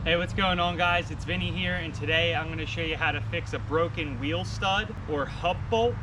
Hey, what's going on, guys? It's Vinnie here, and today I'm going to show you how to fix a broken wheel stud or hub bolt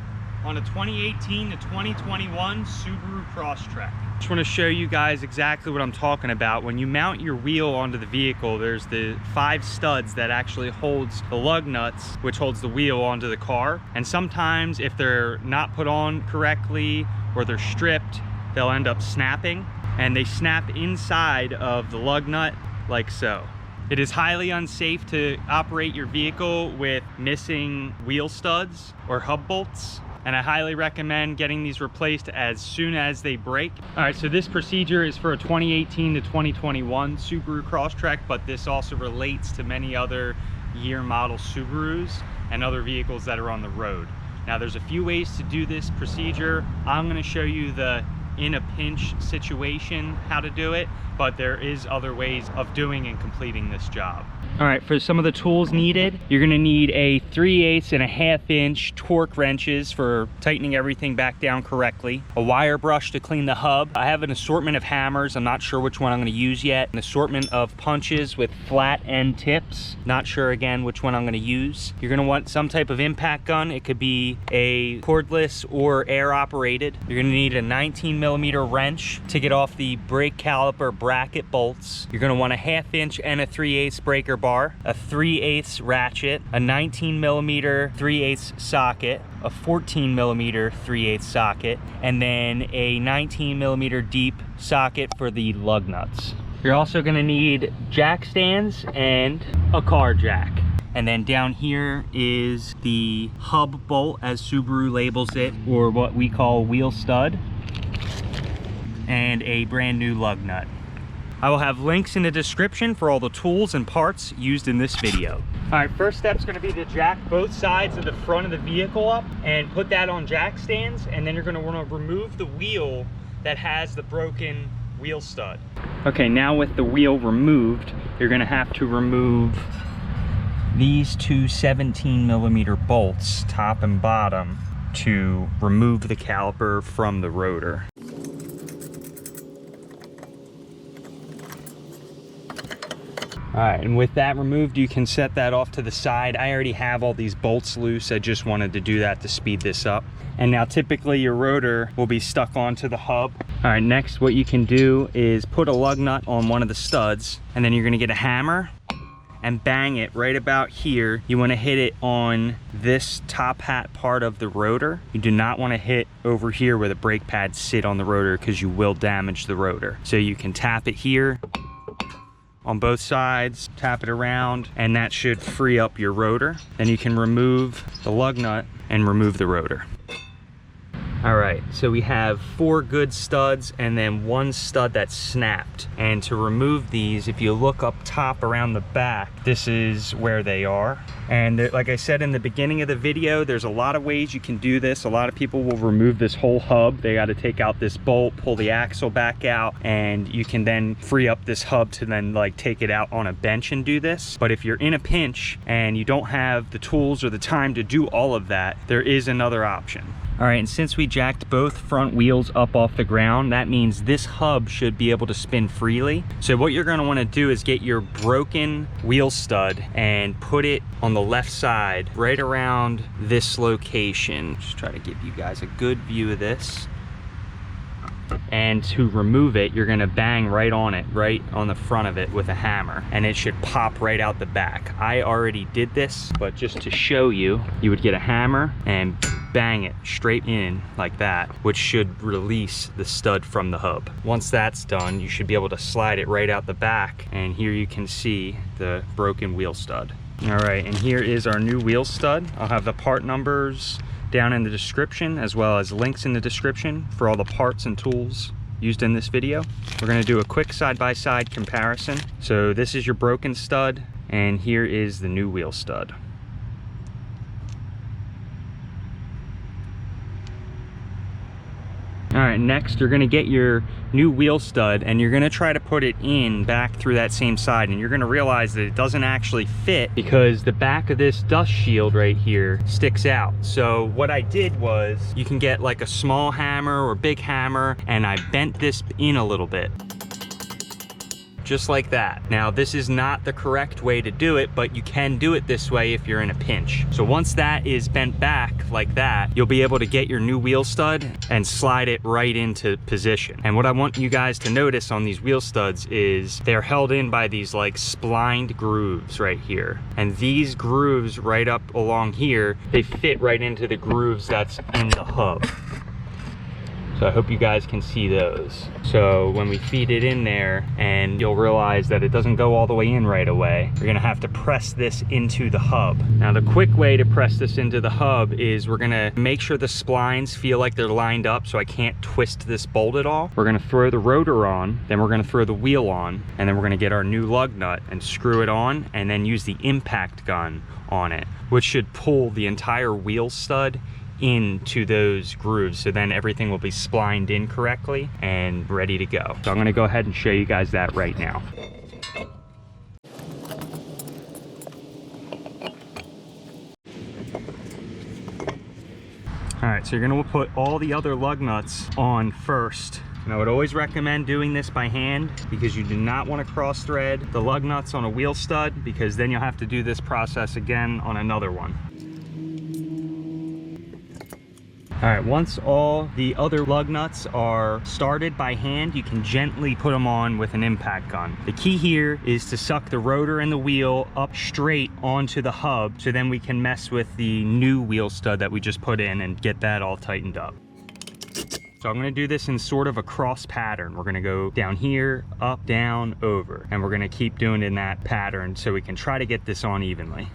on a 2018 to 2021 Subaru Crosstrek. Just want to show you guys exactly what I'm talking about. When you mount your wheel onto the vehicle, there's the 5 studs that actually holds the lug nuts, which holds the wheel onto the car. And sometimes if they're not put on correctly or they're stripped, they'll end up snapping, and they snap inside of the lug nut like so. It is highly unsafe to operate your vehicle with missing wheel studs or hub bolts, and I highly recommend getting these replaced as soon as they break. All right, so this procedure is for a 2018 to 2021 Subaru Crosstrek, but this also relates to many other year model Subarus and other vehicles that are on the road. Now, there's a few ways to do this procedure. I'm gonna show you the in a pinch situation how to do it, but there is other ways of doing and completing this job. All right, for some of the tools needed, you're gonna need a 3/8 and a 1/2 inch torque wrenches for tightening everything back down correctly, a wire brush to clean the hub. I have an assortment of hammers. I'm not sure which one I'm gonna use yet. An assortment of punches with flat end tips. Not sure again which one I'm gonna use. You're gonna want some type of impact gun. It could be a cordless or air operated. You're gonna need a 19mm wrench to get off the brake caliper bracket bolts. You're gonna want a 1/2 inch and a 3/8 breaker bar, a 3/8 ratchet, a 19mm 3/8 socket, a 14mm 3/8 socket, and then a 19mm deep socket for the lug nuts. You're also gonna need jack stands and a car jack. And then down here is the hub bolt, as Subaru labels it, or what we call wheel stud, and a brand new lug nut. I will have links in the description for all the tools and parts used in this video. All right, first step's gonna be to jack both sides of the front of the vehicle up and put that on jack stands, and then you're gonna wanna remove the wheel that has the broken wheel stud. Okay, now with the wheel removed, you're gonna have to remove these 2 17mm bolts, top and bottom, to remove the caliper from the rotor. All right, and with that removed, you can set that off to the side. I already have all these bolts loose. I just wanted to do that to speed this up. And now typically your rotor will be stuck onto the hub. All right, next what you can do is put a lug nut on one of the studs, and then you're gonna get a hammer and bang it right about here. You wanna hit it on this top hat part of the rotor. You do not wanna hit over here where the brake pads sit on the rotor, because you will damage the rotor. So you can tap it here on both sides, tap it around, and that should free up your rotor. Then you can remove the lug nut and remove the rotor. All right, so we have 4 good studs and then 1 stud that's snapped. And to remove these, if you look up top around the back, this is where they are. And like I said in the beginning of the video, there's a lot of ways you can do this. A lot of people will remove this whole hub. They got to take out this bolt, pull the axle back out, and you can then free up this hub to then like take it out on a bench and do this. But if you're in a pinch and you don't have the tools or the time to do all of that, there is another option. All right, and since we jacked both front wheels up off the ground, that means this hub should be able to spin freely. So what you're gonna wanna do is get your broken wheel stud and put it on the left side, right around this location. Just try to give you guys a good view of this. And to remove it, you're gonna bang right on it, right on the front of it with a hammer, and it should pop right out the back. I already did this, but just to show you, you would get a hammer and bang it straight in like that, which should release the stud from the hub. Once that's done, you should be able to slide it right out the back, and here you can see the broken wheel stud. All right, and here is our new wheel stud. I'll have the part numbers down in the description, as well as links in the description for all the parts and tools used in this video. We're gonna do a quick side-by-side comparison. So this is your broken stud, and here is the new wheel stud. All right, next you're gonna get your new wheel stud and you're gonna try to put it in back through that same side, and you're gonna realize that it doesn't actually fit because the back of this dust shield right here sticks out. So what I did was, you can get like a small hammer or big hammer, and I bent this in a little bit. just like that. Now, this is not the correct way to do it, but you can do it this way if you're in a pinch. So once that is bent back like that, you'll be able to get your new wheel stud and slide it right into position. And what I want you guys to notice on these wheel studs is they're held in by these like splined grooves right here. And these grooves right up along here, they fit right into the grooves that's in the hub. So I hope you guys can see those. So when we feed it in there, and you'll realize that it doesn't go all the way in right away, you're gonna have to press this into the hub. Now the quick way to press this into the hub is we're gonna make sure the splines feel like they're lined up so I can't twist this bolt at all. We're gonna throw the rotor on, then we're gonna throw the wheel on, and then we're gonna get our new lug nut and screw it on, and then use the impact gun on it, which should pull the entire wheel stud into those grooves, so then everything will be splined in correctly and ready to go. So I'm going to go ahead and show you guys that right now. All right, so you're going to put all the other lug nuts on first. And I would always recommend doing this by hand because you do not want to cross thread the lug nuts on a wheel stud, because then you'll have to do this process again on another one. All right, once all the other lug nuts are started by hand, you can gently put them on with an impact gun. The key here is to suck the rotor and the wheel up straight onto the hub, so then we can mess with the new wheel stud that we just put in and get that all tightened up. So I'm gonna do this in sort of a cross pattern. We're gonna go down here, up, down, over, and we're gonna keep doing it in that pattern so we can try to get this on evenly.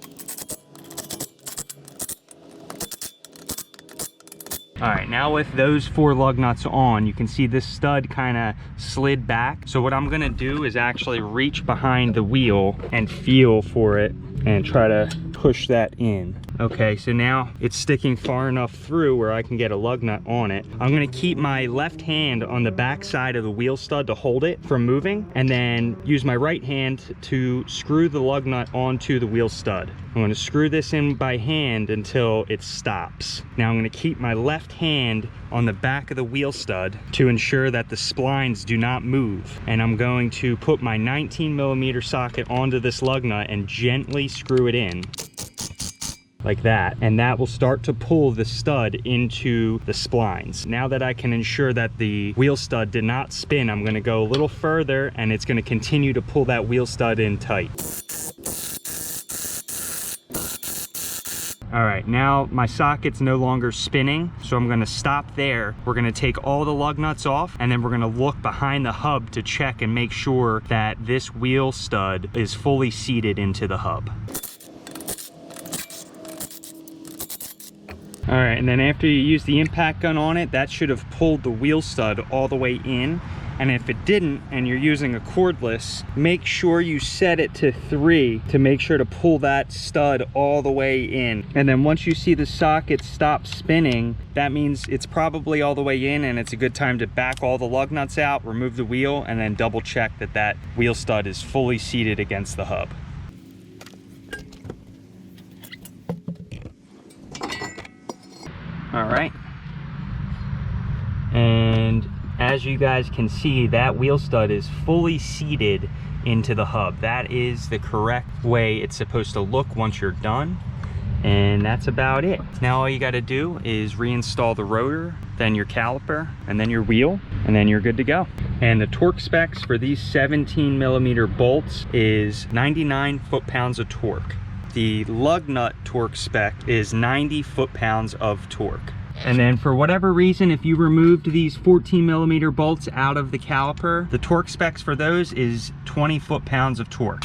All right, now with those 4 lug nuts on, you can see this stud kind of slid back. So what I'm gonna do is actually reach behind the wheel and feel for it and try to push that in. Okay, so now it's sticking far enough through where I can get a lug nut on it. I'm gonna keep my left hand on the back side of the wheel stud to hold it from moving, and then use my right hand to screw the lug nut onto the wheel stud. I'm gonna screw this in by hand until it stops. Now I'm gonna keep my left hand on the back of the wheel stud to ensure that the splines do not move. And I'm going to put my 19mm socket onto this lug nut and gently screw it in. Like that, and that will start to pull the stud into the splines. Now that I can ensure that the wheel stud did not spin, I'm gonna go a little further, and it's gonna continue to pull that wheel stud in tight. All right, now my socket's no longer spinning, so I'm gonna stop there. We're gonna take all the lug nuts off, and then we're gonna look behind the hub to check and make sure that this wheel stud is fully seated into the hub. All right, and then after you use the impact gun on it, that should have pulled the wheel stud all the way in. And if it didn't, and you're using a cordless, make sure you set it to 3 to make sure to pull that stud all the way in. And then once you see the socket stop spinning, that means it's probably all the way in, and it's a good time to back all the lug nuts out, remove the wheel, and then double check that that wheel stud is fully seated against the hub. All right, and as you guys can see, that wheel stud is fully seated into the hub. That is the correct way it's supposed to look once you're done, and that's about it. Now all you got to do is reinstall the rotor, then your caliper, and then your wheel, and then you're good to go. And the torque specs for these 17mm bolts is 99 foot-pounds of torque. The lug nut torque spec is 90 foot-pounds of torque. And then for whatever reason, if you removed these 14mm bolts out of the caliper, the torque specs for those is 20 foot-pounds of torque.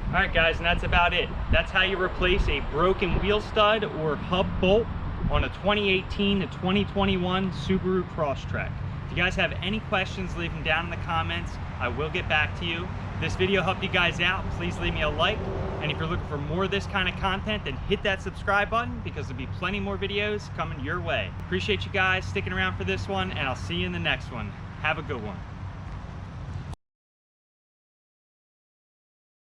All right guys, and that's about it. That's how you replace a broken wheel stud or hub bolt on a 2018 to 2021 Subaru Crosstrek. If you guys have any questions, leave them down in the comments. I will get back to you. If this video helped you guys out, please leave me a like. And if you're looking for more of this kind of content, then hit that subscribe button, because there'll be plenty more videos coming your way. Appreciate you guys sticking around for this one, and I'll see you in the next one. Have a good one.